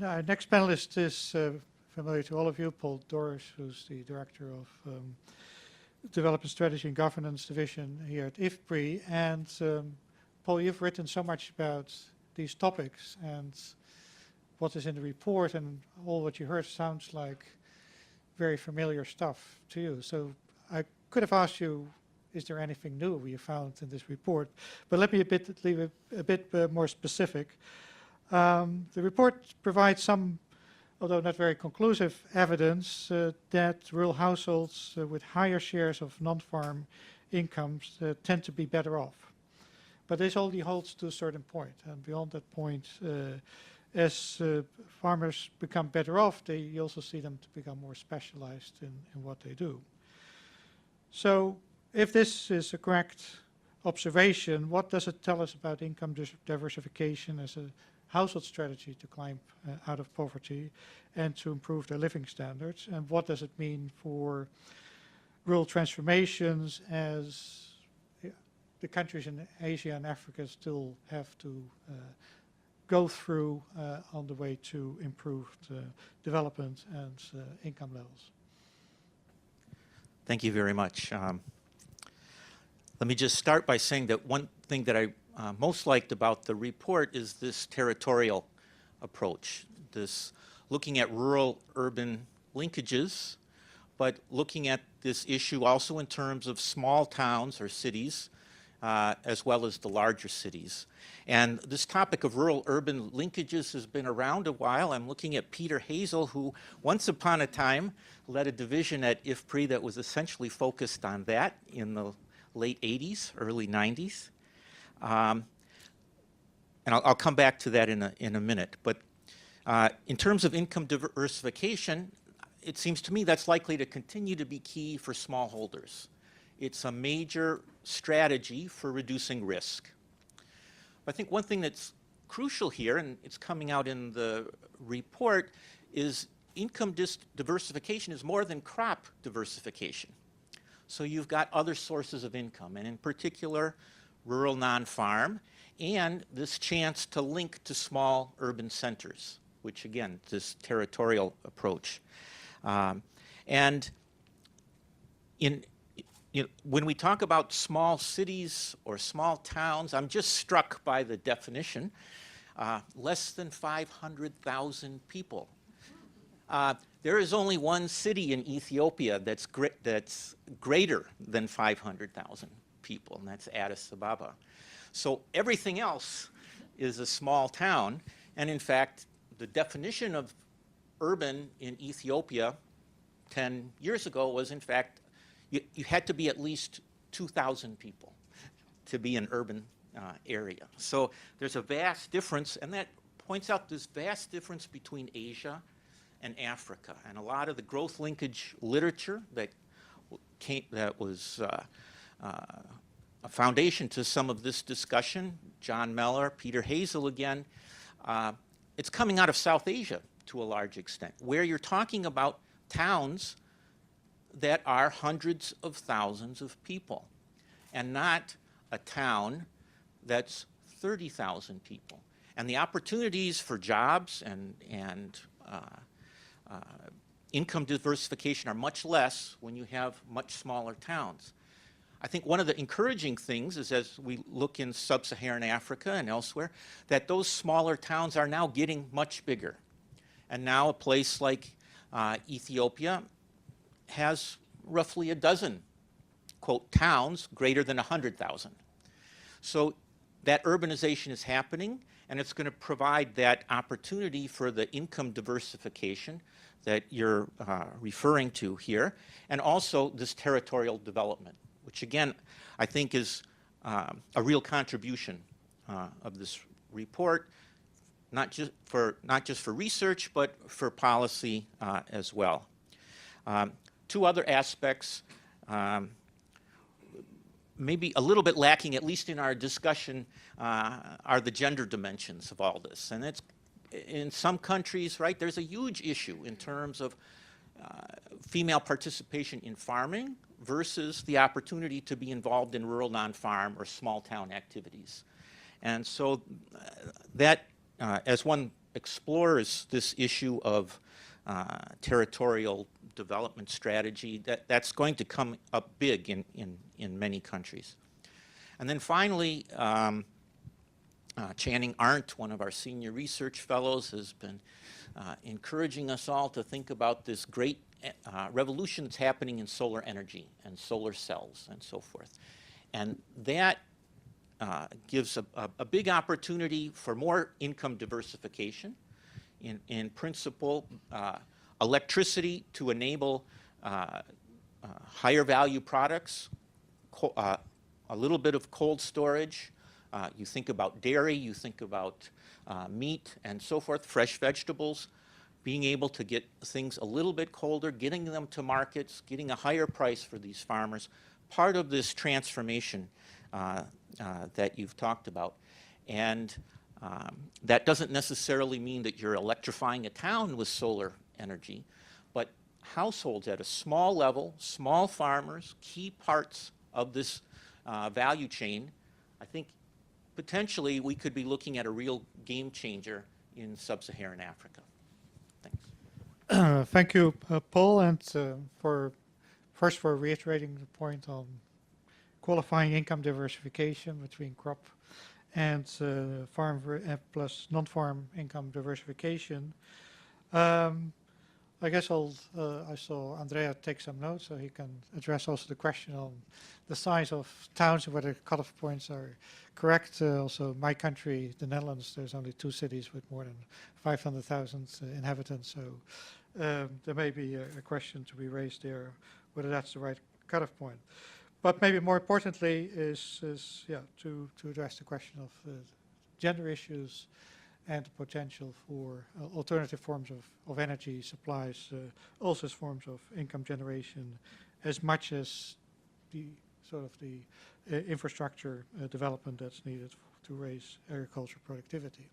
Our next panelist is familiar to all of you, Paul Dorosh, who's the Director of Development Strategy and Governance Division here at IFPRI. And Paul, you've written so much about these topics, and what is in the report and all what you heard sounds like very familiar stuff to you. So I could have asked you, is there anything new you found in this report? But let me leave it a bit more specific. The report provides some, although not very conclusive, evidence that rural households with higher shares of non-farm incomes tend to be better off. But this only holds to a certain point, and beyond that point, as farmers become better off, you also see them to become more specialized in what they do. So if this is a correct observation, what does it tell us about income diversification as a household strategy to climb out of poverty and to improve their living standards? And what does it mean for rural transformations as the countries in Asia and Africa still have to go through on the way to improved development and income levels? Thank you very much. Let me just start by saying that one thing that I most liked about the report is this territorial approach, this looking at rural-urban linkages, but looking at this issue also in terms of small towns or cities, as well as the larger cities. And this topic of rural-urban linkages has been around a while. I'm looking at Peter Hazel, who once upon a time led a division at IFPRI that was essentially focused on that in the late 80s, early 90s. And I'll come back to that in a minute. But in terms of income diversification, it seems to me that's likely to continue to be key for smallholders. It's a major strategy for reducing risk. I think one thing that's crucial here, and it's coming out in the report, is income diversification is more than crop diversification. So you've got other sources of income, and in particular, rural non-farm, and this chance to link to small urban centers, which again, this territorial approach. And when we talk about small cities or small towns, I'm just struck by the definition, less than 500,000 people. There is only one city in Ethiopia that's greater than 500,000 people, and that's Addis Ababa. So everything else is a small town, and in fact, the definition of urban in Ethiopia 10 years ago was, in fact, you had to be at least 2,000 people to be an urban area. So there's a vast difference, and that points out this vast difference between Asia and Africa. And a lot of the growth linkage literature that was a foundation to some of this discussion, John Mellor, Peter Hazel again, it's coming out of South Asia to a large extent, where you're talking about towns that are hundreds of thousands of people, and not a town that's 30,000 people. And the opportunities for jobs and income diversification are much less when you have much smaller towns. I think one of the encouraging things is, as we look in sub-Saharan Africa and elsewhere, that those smaller towns are now getting much bigger. And now a place like Ethiopia has roughly a dozen, quote, towns greater than 100,000. So that urbanization is happening, and it's going to provide that opportunity for the income diversification that you're referring to here, and also this territorial development, which again, I think is a real contribution of this report, not just for research, but for policy as well. Two other aspects, maybe a little bit lacking, at least in our discussion, are the gender dimensions of all this. And it's in some countries, right, there's a huge issue in terms of female participation in farming versus the opportunity to be involved in rural non-farm or small town activities. And so that, as one explores this issue of territorial development strategy. That's going to come up big in many countries. And then finally, Channing Arndt, one of our senior research fellows, has been encouraging us all to think about this great revolution that's happening in solar energy and solar cells and so forth. And that gives a big opportunity for more income diversification. In principle, electricity to enable higher value products, a little bit of cold storage. You think about dairy, you think about meat and so forth, fresh vegetables, being able to get things a little bit colder, getting them to markets, getting a higher price for these farmers, part of this transformation that you've talked about. And that doesn't necessarily mean that you're electrifying a town with solar energy, but households at a small level, small farmers, key parts of this value chain. I think potentially we could be looking at a real game changer in sub-Saharan Africa. Thanks. Thank you, Paul, and for reiterating the point on qualifying income diversification between crop and farm plus non-farm income diversification. I guess I saw Andrea take some notes, so he can address also the question on the size of towns and whether cutoff points are correct. Also, my country, the Netherlands, there's only 2 cities with more than 500,000 inhabitants, so there may be a question to be raised there, whether that's the right cutoff point. But maybe more importantly is to address the question of gender issues and the potential for alternative forms of energy supplies, also as forms of income generation, as much as the sort of the infrastructure development that's needed to raise agriculture productivity.